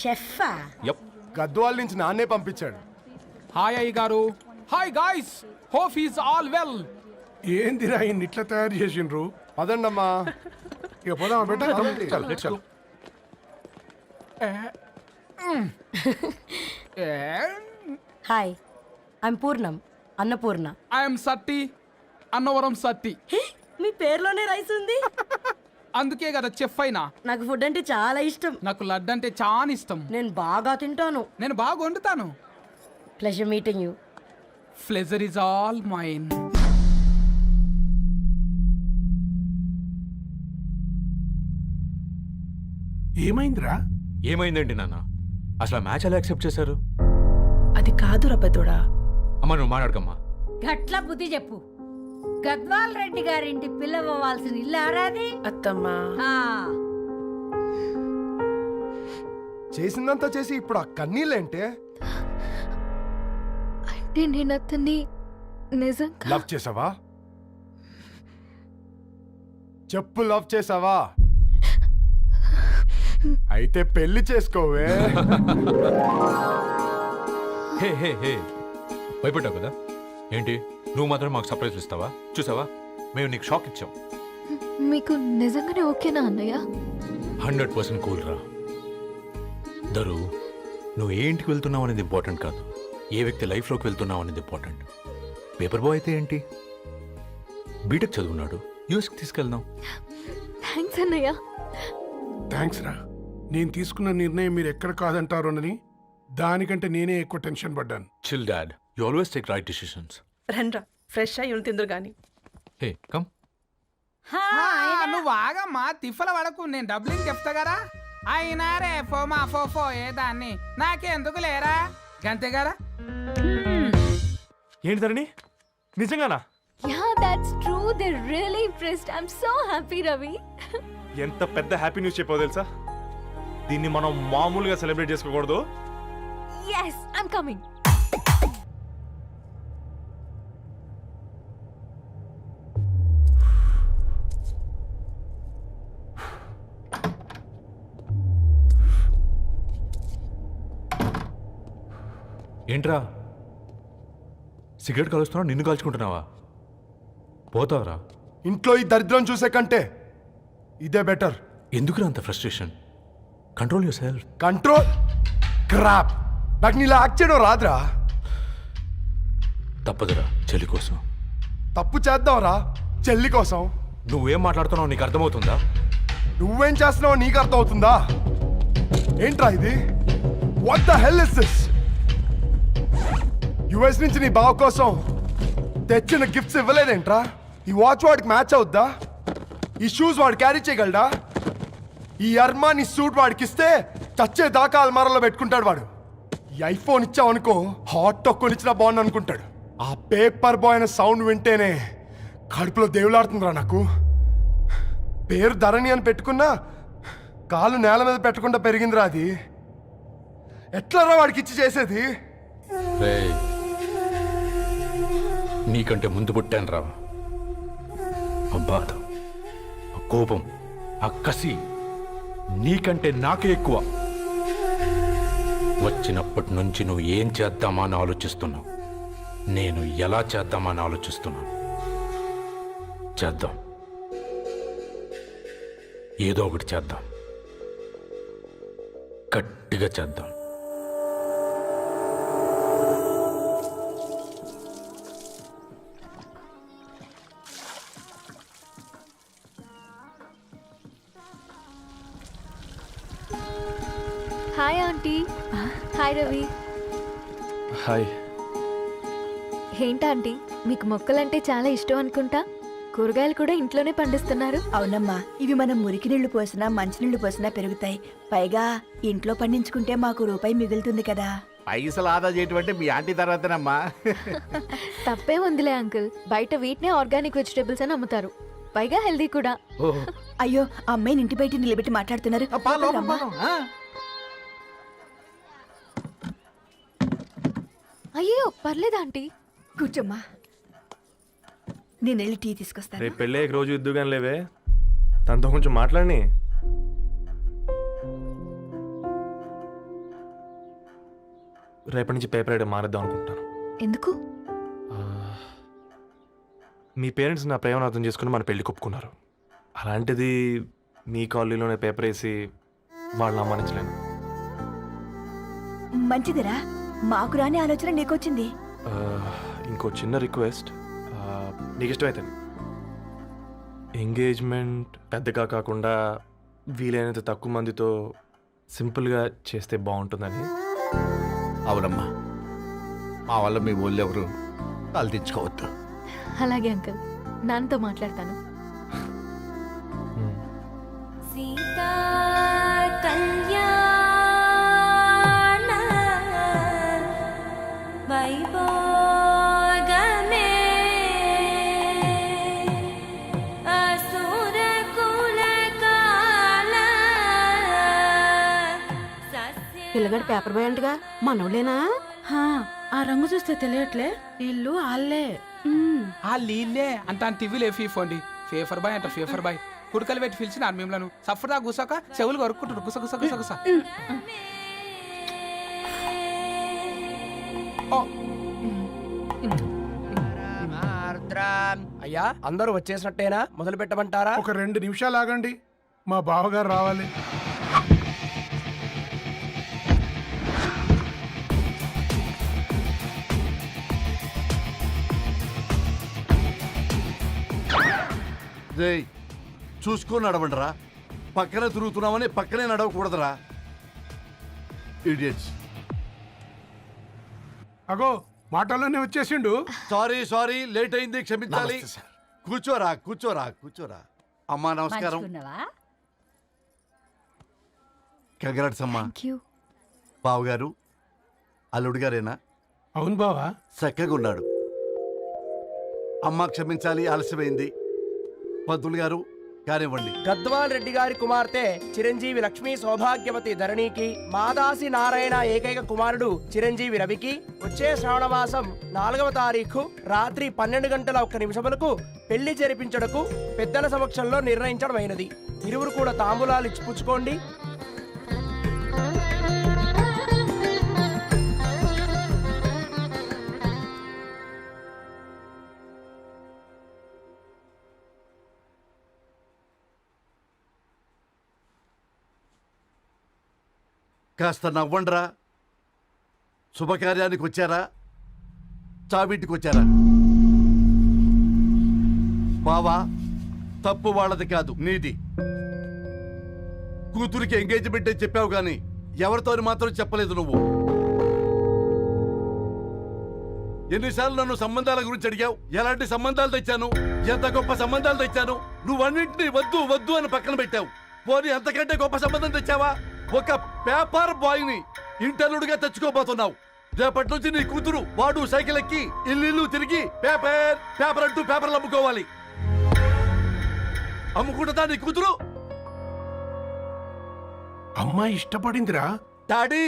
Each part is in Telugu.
షెఫా? యప్. గద్వాల నుంచి నాన్నే పంపించాడు. హాయ్ అయ్య గారు. Hi guys, hope is all well. ఏందిరా ఇన్ని ఇట్లా తయారు చేసిండ్రు? పదండమ్మా. ఇక పోదామా బెట్ట? చల్. హాయ్, ఐమ్ పూర్ణం, అన్నపూర్ణ. ఐఎమ్ సట్టి, అన్నవరం సట్టి. మీ పేరులోనే రైస్ ఉంది. అందుకే కదా చెఫ్ అయినా. నాకు ఫుడ్ అంటే చాలా ఇష్టం. నాకు లడ్డు అంటే చాలా ఇష్టం. నేను బాగా తింటాను. నేను బాగా వండుతాను. Pleasure meeting you. Pleasure is all mine. ఏమైందిరా? ఏమైందండి నాన్న? అసలు మ్యాచ్ ఎలా యాక్సెప్ట్ చేశారు? అది కాదు రబ్బతోడా. అమ్మ నువ్వు మాట్లాడకమ్మా. గట్ల బుద్ధి చెప్పు. గద్వాల్ రెడ్డి గారింటి పిల్లవ్వాల్సిన ఇల్లు ఆరాది. అత్తమ్మా, చేసిందంతా చేసి ఇప్పుడు ఆ కన్నీళ్ళేంటే? అంటే నేను అతన్ని నిజంగా లవ్ చేసావా? చెప్పు, లవ్ చేసావా? అయితే పెళ్లి చేసుకోవే. హే హే హే, భయపడ్డావు కదా? ఏంటి నువ్వు మాత్రం మాకు సర్ప్రైజ్ ఇస్తావా? చూసావా, మేము నీకు షాక్ ఇచ్చాం. మీకు నిజంగానే ఓకేనా అన్నయ్య? 100% కూల్ రా. దరు, నువ్వు ఏ ఇంటికి వెళ్తున్నావు అనేది ఇంపార్టెంట్ కాదు, ఏ వ్యక్తి లైఫ్లోకి వెళ్తున్నావు అనేది ఇంపార్టెంట్. పేపర్ బాయ్ అయితే ఏంటి, బీటెక్ చదువున్నాడు, యూఎస్కి తీసుకెళ్దాం. థ్యాంక్స్ అన్నయ్య. థ్యాంక్స్ రా. నేను తీసుకున్న నిర్ణయం మీరు ఎక్కడ కాదంటారోనని దానికంటే నేనే ఎక్కువ టెన్షన్ పడ్డాను. Chill dad, you always take right decisions. రండ్రా ఫ్రెష్ అయ్యి ఉండి తిందురు గాని. Hey come. నువ్వు ఆగమ్మా, తిఫల పడకు. నేను డబ్లింగ్ చెప్తా కదా. అయినా రే ఫోమా ఫోఫో ఏ దాన్ని నాకెందుకు లేరా గంతే కదా. ఏంటి ధరణి, నిజంగానా? Yeah, that's true. They're really impressed. I'm so happy, Ravi. ఎంత పెద్ద హ్యాపీ న్యూస్ చెప్పావు తెలుసా? దీన్ని మనం మామూలుగా సెలబ్రేట్ చేసుకోకూడదు. Yes, I'm coming. ఏంట్రా సిగరెట్ కాలుస్తున్నావు, నిన్ను కాల్చుకుంటున్నావా? పోతావరా? ఇంట్లో ఈ దరిద్రం చూసే కంటే ఇదే బెటర్. ఎందుకురా అంత frustration? Control your self. Control crap. నాకు నీలా యాక్ట్ చేయడం రాదురా. తప్పదురా, చెల్లి కోసం. తప్పు చేద్దాంరా, చెల్లి కోసం. నువ్వేం మాట్లాడుతున్నావు నీకు అర్థమవుతుందా? నువ్వేం చేస్తున్నావో నీకు అర్థం అవుతుందా? ఏంట్రా ఇది? What the hell is this? US నుంచి నీ బావ కోసం తెచ్చిన గిఫ్ట్స్ ఇవ్వలేదేంట్రా? ఈ వాచ్ వాడికి మ్యాచ్ అవుద్దా? ఈ షూస్ వాడు క్యారీ చేయగలడా? ఈ అర్మానీ సూట్ వాడికి ఇస్తే చచ్చే దాకా అల్మారాలో పెట్టుకుంటాడు వాడు. ఈ ఐఫోన్ ఇచ్చావనుకో హాట్ టొక్కుని ఇచ్చినా బాగుంది అనుకుంటాడు. ఆ పేపర్ బాయ్ అనే సౌండ్ వింటేనే కడుపులో దేవులాడుతుందిరా నాకు. పేరు ధరణి అని పెట్టుకున్నా కాలు నేల మీద పెట్టకుండా పెరిగిందిరా అది. ఎట్లరా వాడికి ఇచ్చి చేసేది? రేయ్, నీకంటే ముందు పుట్టాను రా. ఆ బాధ, ఆ కోపం, ఆ కసి నీకంటే నాకే ఎక్కువ. వచ్చినప్పటి నుంచి నువ్వు ఏం చేద్దామా అని ఆలోచిస్తున్నావు, నేను ఎలా చేద్దామా అని ఆలోచిస్తున్నాను. చేద్దాం, ఏదో ఒకటి చేద్దాం, గట్టిగా చేద్దాం. Hi aunty. Hi Ravi. Hi. ఏంటా ఆంటీ, మీకు మొక్కలంటే చాలా ఇష్టం అనుకుంటా. కూరగాయలు కూడా ఇంట్లోనే పండిస్తున్నారు. అవునమ్మా, ఇవి మనం మురికి నీళ్లు పోసినా మంచినీళ్లు పోసినా పెరుగుతాయి. పైగా ఇంట్లో పండించుకుంటే మాకు రూపాయి మిగులుతుంది కదా. పైసలు ఆదా చేయటం అంటే మీ ఆంటీ తర్వాతనమ్మా. తప్పే ఉందిలే అంకుల్, బయట వీటినే ఆర్గానిక్ వెజిటేబుల్స్ అని అమ్ముతారు, పైగా హెల్దీ కూడా. అయ్యో, అమ్మాయిని ఇంటి బయట నిలబెట్టి మాట్లాడుతున్నారు. అయ్యో పర్లేదు ఆంటీ, కూర్చోమ్మా, నేను వెళ్ళి టీ తీసుకొస్తాను. రేపు పెళ్ళి రోజు ఇద్దుగాని లేవే, తనతో కొంచెం మాట్లాడి. రేపటి నుంచి పేపర్ వేయడం మానేద్దాం అనుకుంటున్నాను. ఎందుకు? మీ పేరెంట్స్ నా ప్రేమను అర్థం చేసుకుని మన పెళ్లి ఒప్పుకున్నారు. అలాంటిది మీ కాలనీలోనే పేపర్ వేసి వాళ్ళని అమ్మానించలేను. మంచిదిరా, మాకు రాని ఆలోచన నీకొచ్చింది. ఇంకో చిన్న రిక్వెస్ట్, నీకు ఇష్టమైతే ఎంగేజ్మెంట్ పెద్దగా కాకుండా వీలైనంత తక్కువ మందితో సింపుల్గా చేస్తే బాగుంటుందని. అవునమ్మా, మా వల్ల మీ ఊళ్ళో ఎవరు కాలు తెచ్చుకోవద్దు. అలాగే అంకుల్, నాన్నతో మాట్లాడతాను. సీతా కళ్యాణ వైభోగమే అసుర కుల కాల పిల్లగాడు పేపర్ బాయ్ అంటగా మనోళ్ళేనా? ఆ రంగు చూస్తే తెలియట్లే, ఇల్లు ఆళ్ళే. ఆ లీల్లే అంత టీవీలో ఫీఫోండి. ఫేఫర్ బాయ్ అంట, ఫేఫర్ బాయ్. కుడుకలు పెట్టి పిలిచిన మిమ్మల్ని సఫర్దా గుసక చెవులు కొరుక్కుంటారు. గుస గుస గుస గుస. అయ్యా, అందరూ వచ్చేసినట్టేనా? మొదలు పెట్టమంటారా? ఒక 2 నిమిషాలు ఆగండి, మా బావగారు రావాలి. రేయ్, చూసుకొని నడవండిరా. పక్కనే తిరుగుతున్నామని పక్కనే నడవకూడదురా. ఇడియట్స్. అగో మాటల్లోనే వచ్చేసిండు. సారీ సారీ, లేట్ అయింది, క్షమించాలి. కూర్చోరా కూర్చోరా కూర్చోరా. అమ్మా నమస్కారం. మంచుకున్నావా? కంగ్రాట్స్ అమ్మా. Thank you. బావగారు అల్లుడు గారేనా? అవును బావా. చక్కగా ఉన్నాడు. అమ్మ క్షమించాలి, ఆలస్యమైంది. పంతులు గారు కానివ్వండి. గద్వాల్ రెడ్డి గారి కుమార్తె చిరంజీవి లక్ష్మీ సౌభాగ్యవతి ధరణికి, మాదాసి నారాయణ ఏకైక కుమారుడు చిరంజీవి రవికి వచ్చే శ్రావణమాసం 4వ తారీఖు రాత్రి 12:01 పెళ్లి జరిపించడకు పెద్దల సమక్షంలో నిర్ణయించడమైనది. ఇరువురు కూడా తాంబూలాలు ఇచ్చి పుచ్చుకోండి. కాస్త నవ్వండ్రా. శుభకార్యానికి వచ్చారా, చావింటికి వచ్చారా? బావా, తప్పు వాళ్ళది కాదు, నీది. కూతురికి ఎంగేజ్మెంట్ అని చెప్పావు కానీ ఎవరితో మాత్రం చెప్పలేదు నువ్వు. ఎన్నిసార్లు నన్ను సంబంధాల గురించి అడిగావు? ఎలాంటి సంబంధాలు తెచ్చాను, ఎంత గొప్ప సంబంధాలు తెచ్చాను. నువ్వన్నింటినీ వద్దు వద్దు అని పక్కన పెట్టావు. పోనీ అంతకంటే గొప్ప సంబంధం తెచ్చావా? ఒక పేపర్ బాయ్ ని ఇంటర్లుడిగా తెచ్చుకోబోతున్నావు. రేపటి నుంచి నీ కూతురు వాడు సైకిల్ ఎక్కి ఇల్లు తిరిగి పేపర్ పేపర్ అంటూ పేపర్లు అమ్ముకోవాలి. అమ్ముకుంటుందా నీ కూతురు? అమ్మాయి ఇష్టపడిందిరా. డాడీ,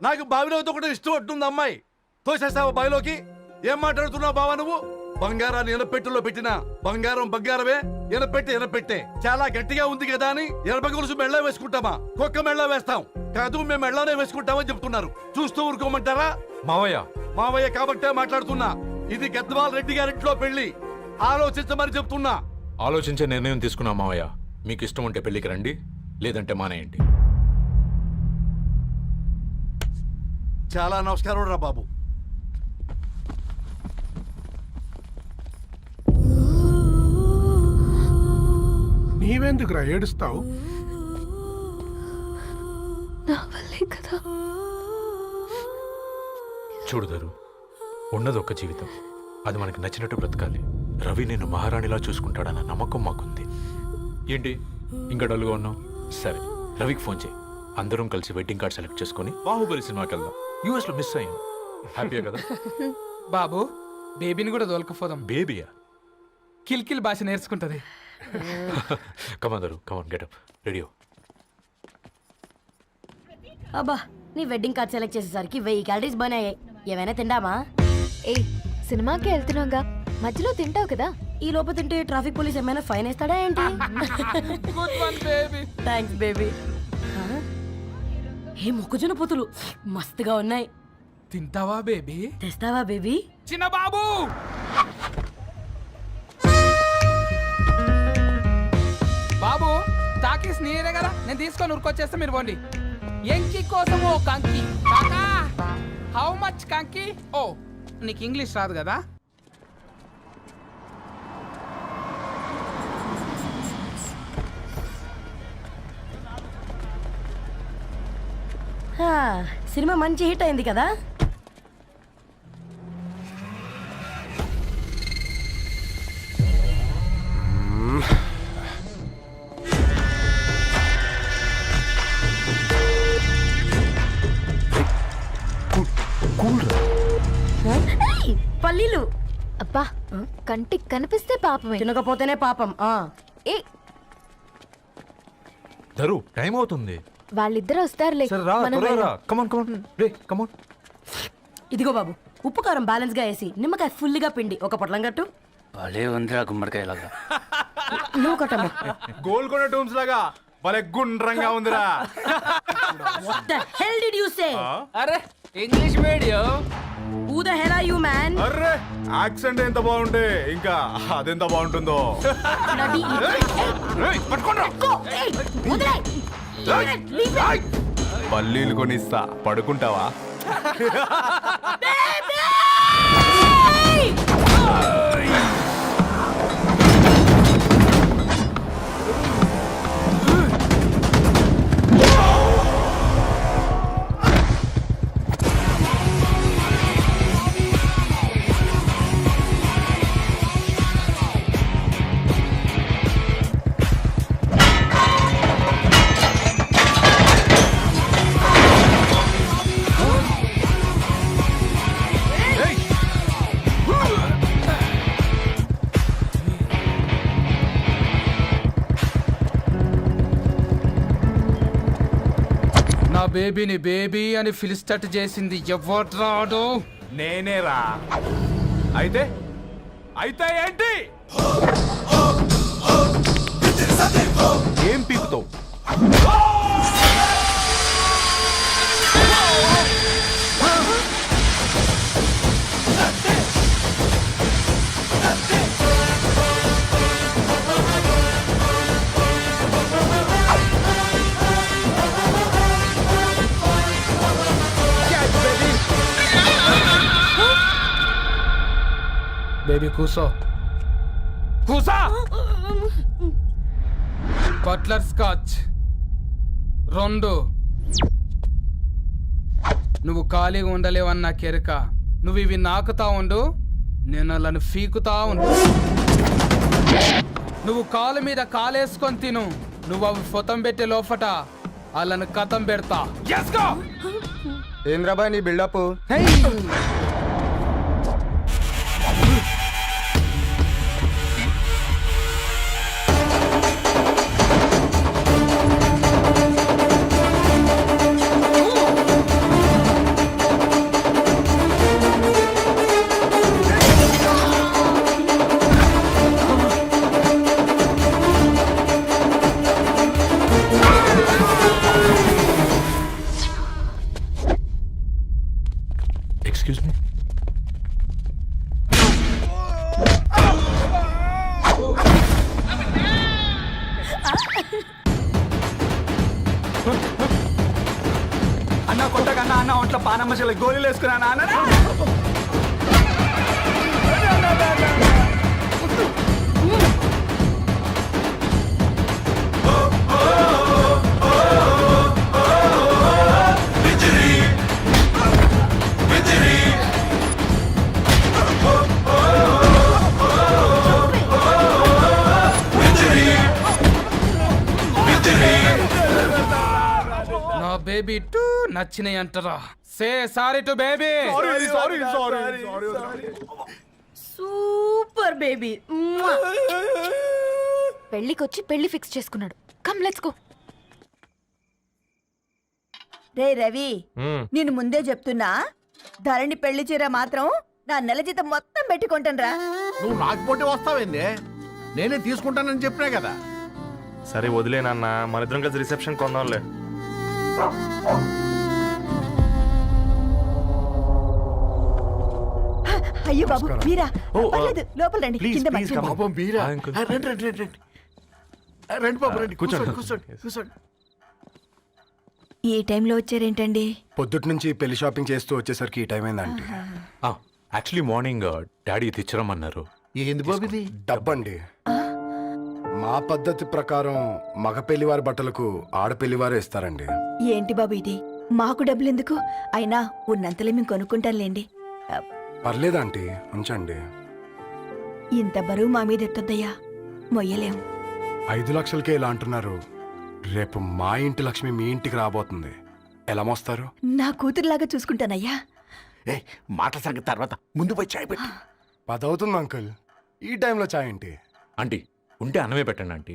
నాకు బావిలోతో కూడా ఇష్టం అంటుంది అమ్మాయి. తోసేస్తావా బావిలోకి? ఏం మాట్లాడుతున్నావు బావా నువ్వు? బంగారాన్ని ఎనపెట్టులో పెట్టినా బంగారం బంగారమే, ఎనపెట్టి ఎనపెట్టే. చాలా గట్టిగా ఉంది కదా అని ఎనప గొలుసు మెళ్ళ వేసుకుంటామా? కుక్క మెళ్ళ వేస్తాం కాదు, మేము మెళ్ళనే వేసుకుంటామని చెప్తున్నారు. చూస్తూ ఊరుకోమంటారా? మావయ్య, మావయ్య కాబట్టే మాట్లాడుతున్నా. ఇది గద్వాల్ రెడ్డి గారింట్లో పెళ్లి, ఆలోచించమని చెప్తున్నా. ఆలోచించే నిర్ణయం తీసుకున్నా మావయ్య. మీకు ఇష్టం ఉంటే పెళ్లికి రండి, లేదంటే మానేయండి. చాలా నమస్కారం రా బాబు. నీవెందుకురా ఏడుస్తావు? నా వల్లే కదా. చూడుదరు, ఉన్నది ఒక్క జీవితం, అది మనకి నచ్చినట్టు బ్రతకాలి. రవి నేను మహారాణిలా చూసుకుంటాడన్న నమ్మకం మాకుంది. ఏంటి ఇంకా డల్గా ఉన్నావు? సరే, రవికి ఫోన్ చేయి. అందరం కలిసి వెడ్డింగ్ కార్డ్ సెలెక్ట్ చేసుకుని బాహుబలి సినిమాకి వెళ్దాం. యూఎస్ లో మిస్ అయ్యాం. హ్యాపీయా కదా? బాబు, బేబీని కూడా దోలుకుపోదాం. బేబీయా? కిల్కిల్ భాష నేర్చుకుంటది. కమాందరు, కమాన్, గెటప్, రెడీ. అబ్బా, నీ వెడ్డింగ్ కార్డ్ సెలెక్ట్ చేసేసరికి 1000 క్యాలరీస్ బర్న్ అయ్యాయి. ఏమైనా తిండామా? ఏ, సినిమాకి వెళ్తున్నాగా, మధ్యలో తింటావు కదా. ఈ లోపు తింటే ట్రాఫిక్ పోలీస్ ఏమైనా ఫైన్ వేస్తాడా ఏంటి? Good one baby. Thanks baby. ఏ మొక్కజొన్న పొతులు మస్తుగా ఉన్నాయి. తింటావా బేబీ? తెస్తావా బేబీ? చిన్న బాబు బాబు టాకీస్ నీరే కదా, నేను తీసుకొని ఉరుకొచ్చేస్తే మీరు పోండి. ఎంకి కోసం ఓ కంకి. కాకా హౌ మచ్ కంకి? ఓ నీకు ఇంగ్లీష్ రాదు కదా? సినిమా మంచి హిట్ అయింది కదా? ఏయ్, పల్లీలు. అబ్బా కంటికి కనిపిస్తే పాపమే, తినకపోతేనే పాపం. ఏ దరు టైం అవుతుంది. వాళ్ళిద్దరు వస్తారులే, సరే రా, మనం త్వరగా రా. వెళ్దాం. కమాన్ కమాన్ రే కమాన్. ఇదిగో బాబు, ఉప్పు కారం బ్యాలెన్స్ గా వేసి నిమ్మకాయ ఫుల్గా పిండి ఒక పొట్లం కట్టు. భలే ఉందిరా గుమ్మడికాయలాగా. నువ్వు కట్టమ్మా. గోల్కొండ టూమ్స్ లాగా భలే గుండ్రంగా ఉందిరా. What the hell did you say? అరే English medium. Who the hell are you, man? Array accent ఎంత బాగుంటే ఇంకా అదెంత బాగుంటుందో. Bloody idiot. Go. Hey, వదిలేయ్. Leave it. పల్లీలు కొనిస్తా, పడుకుంటావా? Baby! నా బేబీని బేబీ అని ఫిలిస్టట్ చేసింది ఎవడ్రాడు? నేనేరా. అయితే అయితే ఏంటి? ఏం పీకుతావు? బేబీ కూసో, కూసా. Buttler scotch 2. నువ్వు ఖాళీగా ఉండలేవన్న కెరక. నువ్వు ఇవి నాకుతా ఉండు, నేను అలాను ఫీకుతా ఉండు. నువ్వు కాలు మీద కాలేసుకొని తిను. నువ్వు అవి ఫొతం పెట్టే లోపట అలాను కథం పెడతా. ఏంద్రాబాయ్ నీ బిల్డప్? Excuse me. అన్న కొట్టకన్నా అన్న ఒంట్లో పానమ్మశల గోళీలు వేసుకున్నా అన్న. నా బేబీ టూ నచ్చినాయి అంటారా? Say sorry to baby. Super baby. పెళ్ళికొచ్చి పెళ్లి ఫిక్స్ చేసుకున్నాడు. Come let's go. రే రవి, నేను ముందే చెప్తున్నా, ధరణి పెళ్లి చీర మాత్రం నా నెల జీతం మొత్తం పెట్టుకుంటాను. నువ్వు నాకు పోటీ వస్తావేంది? నేనే తీసుకుంటానని చెప్పినా కదా. సరే వదిలేనన్న, మన ఇద్దరం కలిసి రిసెప్షన్ కొందాంలే. అయ్యో బాబు నమస్కారం. మీరా ఓ, పర్లేదు లోపల రండి ప్లీజ్, కింద ప్లీజ్, మంచం. come on. పాపం మీరా ఆ, అంకుల్. రండి రండి రండి రండి రండి బాబు రండి కూర్చోండి. కూర్చోండి కూర్చోండి కూర్చోండి ఈ టైంలో వచ్చారేంటండి? పొద్దుటి నుంచి పెళ్లి షాపింగ్ చేస్తూ వచ్చేసరికి ఈ టైం అయిందంటే యాక్చువల్లీ మార్నింగ్ డాడీ తెచ్చరమన్నారు. ఏంది బాబు ఇది డబ్బండి. మా పద్ధతి ప్రకారం మగ పెళ్లివారి బట్టలకు ఆడపెళ్లివారే ఇస్తారండి. ఏంటి బాబు ఇది? మాకు డబ్బులు ఎందుకు? అయినా ఉన్నంతలే మేము కొనుక్కుంటాంలేండి. పర్లేదంటీ, ఉంచండి. ఇంత బరువు మా మీద ఎత్తొద్దయ్యా, మొయ్యలేం. 5 లక్షలకే ఇలా అంటున్నారు. రేపు మా ఇంటి లక్ష్మి మీ ఇంటికి రాబోతుంది. ఎలా మోస్తారు? నా కూతురులాగా చూసుకుంటానయ్యా. ఏ మాట సంగతి తర్వాత ముందు పోయి చాయ్ పెట్టి 10 అవుతుంది అంకుల్. ఈ టైంలో చాయ్ ఏంటి? ఆంటీ ఉంటే అన్నమే పెట్టండి ఆంటీ.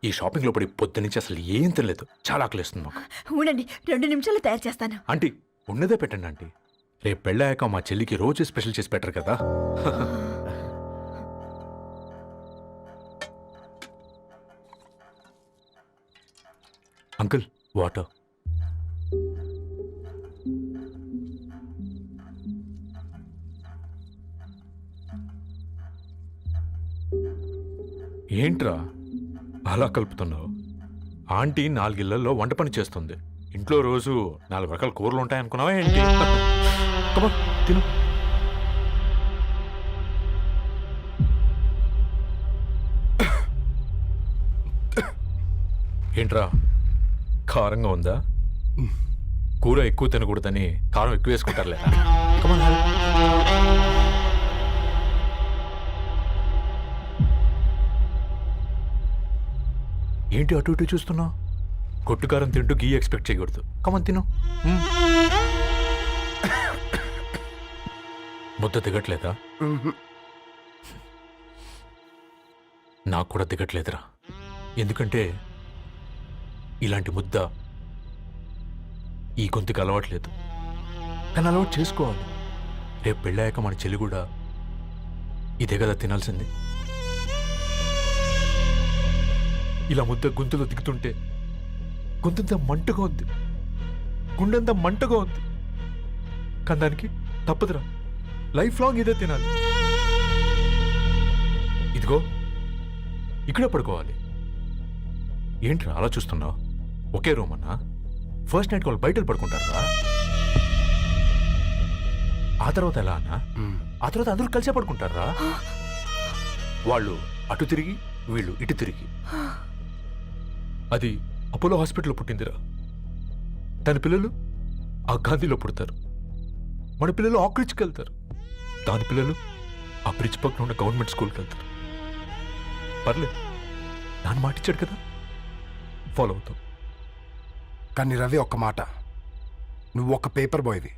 ఈ షాపింగ్లో పడి పొద్దు నుంచి అసలు ఏం తినలేదు. చాలా ఆకలిస్తుంది మాకు. ఉండండి, 2 నిమిషాలు తయారు చేస్తాను. ఆంటీ ఉన్నదే పెట్టండి ఆంటీ. రేపు పెళ్ళాక మా చెల్లికి రోజు స్పెషల్ చేసి పెట్టరు కదా. Uncle water. ఏంట్రా అలా కలుపుతున్నావు? ఆంటీ 4 ఇళ్లలో వంట పని చేస్తుంది. ఇంట్లో రోజు 4 రకాల కూరలు ఉంటాయనుకున్నావా ఏంటి? Come on, తిను. ఏంట్రా కారంగా ఉందా? కూర ఎక్కువ తినకూడదని కారం ఎక్కువ వేసుకుంటారులే. Come on, have it. ఏంటి అటు ఇటు చూస్తున్నావు? కొట్టుకారం తింటూ గీ ఎక్స్పెక్ట్ చేయకూడదు. కమన్ తిను. ముద్ద దిగట్లేదా? నాకు కూడా దిగట్లేదురా. ఎందుకంటే ఇలాంటి ముద్ద ఈ గొంతుకి అలవాట్లేదు. కానీ అలవాటు చేసుకోవాలి. రేపు పెళ్ళాక మన చెల్లి కూడా ఇదే కదా తినాల్సింది. ఇలా ముద్ద గొంతులో దిగుతుంటే గొంతంతా మంటగా ఉంది, గుండెంతా మంటగా ఉంది. కానీ దానికి తప్పదురా, లైఫ్ లాంగ్ ఇదే తినాలి. ఇదిగో ఇక్కడే పడుకోవాలి. ఏంట్రా అలా చూస్తున్నావు? ఒకే రూమ్ అన్నా? ఫస్ట్ నైట్ వాళ్ళు బయట పడుకుంటారా? ఆ తర్వాత ఎలా అన్నా? ఆ తర్వాత అందరూ కలిసే పడుకుంటారా? వాళ్ళు అటు తిరిగి వీళ్ళు ఇటు తిరిగి. అది అపోలో హాస్పిటల్లో పుట్టిందిరా. దాని పిల్లలు ఆ గాంధీలో పుడతారు. మన పిల్లలు ఆక్రిడ్జ్కి వెళ్తారు. దాని పిల్లలు ఆ బ్రిడ్జ్ పక్కన ఉన్న గవర్నమెంట్ స్కూల్కి వెళ్తారు. పర్లేదు, నాన్న మాట ఇచ్చాడు కదా, ఫాలో అవుతాం. కానీ రవి, ఒక్క మాట. నువ్వు ఒక పేపర్ బాయ్వి.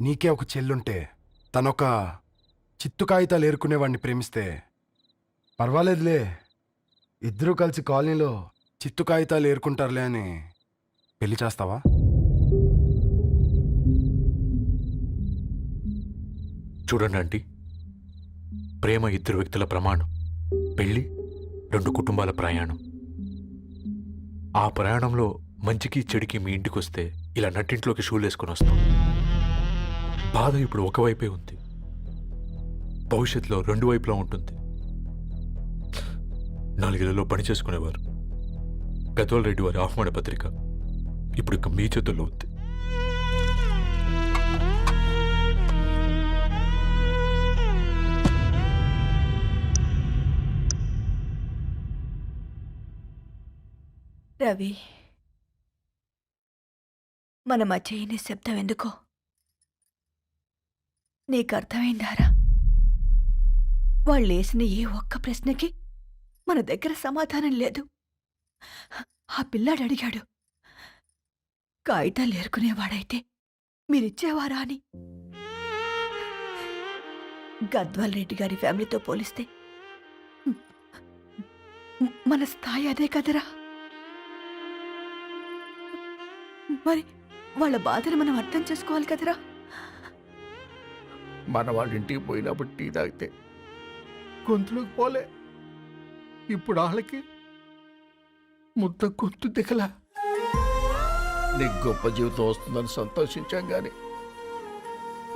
నీకే ఒక చెల్లుంటే తనొక చిత్తు కాగితాలు ఏరుకునేవాడిని ప్రేమిస్తే పర్వాలేదులే, ఇద్దరూ కలిసి కాలనీలో చిత్తు కాగితాలు ఏరుకుంటారులే అని పెళ్లి చేస్తావా? చూడండి ఆంటీ, ప్రేమ 2 వ్యక్తుల ప్రమాణం, పెళ్లి 2 కుటుంబాల ప్రయాణం. ఆ ప్రయాణంలో మంచికి చెడుకి మీ ఇంటికి వస్తే ఇలా నట్టింట్లోకి షూలు వేసుకొని వస్తాం. బాధ ఇప్పుడు ఒకవైపే ఉంది, భవిష్యత్తులో 2 వైపులా ఉంటుంది. 4 ఇళ్లలో పని చేసుకునేవారు గద్వాల్ రెడ్డి వారి ఆహ్వాన పత్రిక ఇప్పుడు ఇక మీ చేతుల్లో ఉంది. రవి, మన మధ్య ఈ నిశ్శబ్దం ఎందుకో నీకు అర్థమైందారా? వాళ్ళు వేసిన ఏ ఒక్క ప్రశ్నకి మన దగ్గర సమాధానం లేదు. ఆ పిల్లాడు అడిగాడు, కాగితాలు ఏరుకునేవాడైతే మీరిచ్చేవారా అని. గద్వాల్ రెడ్డి గారి ఫ్యామిలీతో పోలిస్తే మన స్థాయి అదే కదరా. మరి వాళ్ళ బాధను మనం అర్థం చేసుకోవాలి కదరా. మన వాళ్ళ ఇంటికి పోయినప్పుడు టీ తాగితే గొంతులోకి పోలే, ఇప్పుడు వాళ్ళకి ముద్ద గొంతు దిగలా. నీకు గొప్ప జీవితం వస్తుందని సంతోషించాం కానీ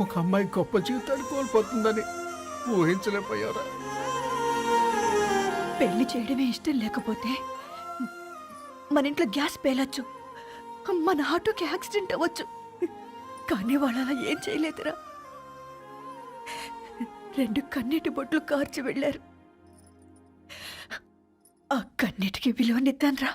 ఒక అమ్మాయి గొప్ప జీవితాన్ని కోల్పోతుందని ఊహించలేకపోయారా? పెళ్లి చేయడమే ఇష్టం లేకపోతే మన ఇంట్లో గ్యాస్ పేలొచ్చు, మన ఆటోకి యాక్సిడెంట్ అవ్వచ్చు, కానీ వాళ్ళు అలా ఏం చేయలేదురా. 2 కన్నీటి బొట్లు కార్చి వెళ్ళారు. ఆ కన్నీటికి విలువనిద్దాన్రా.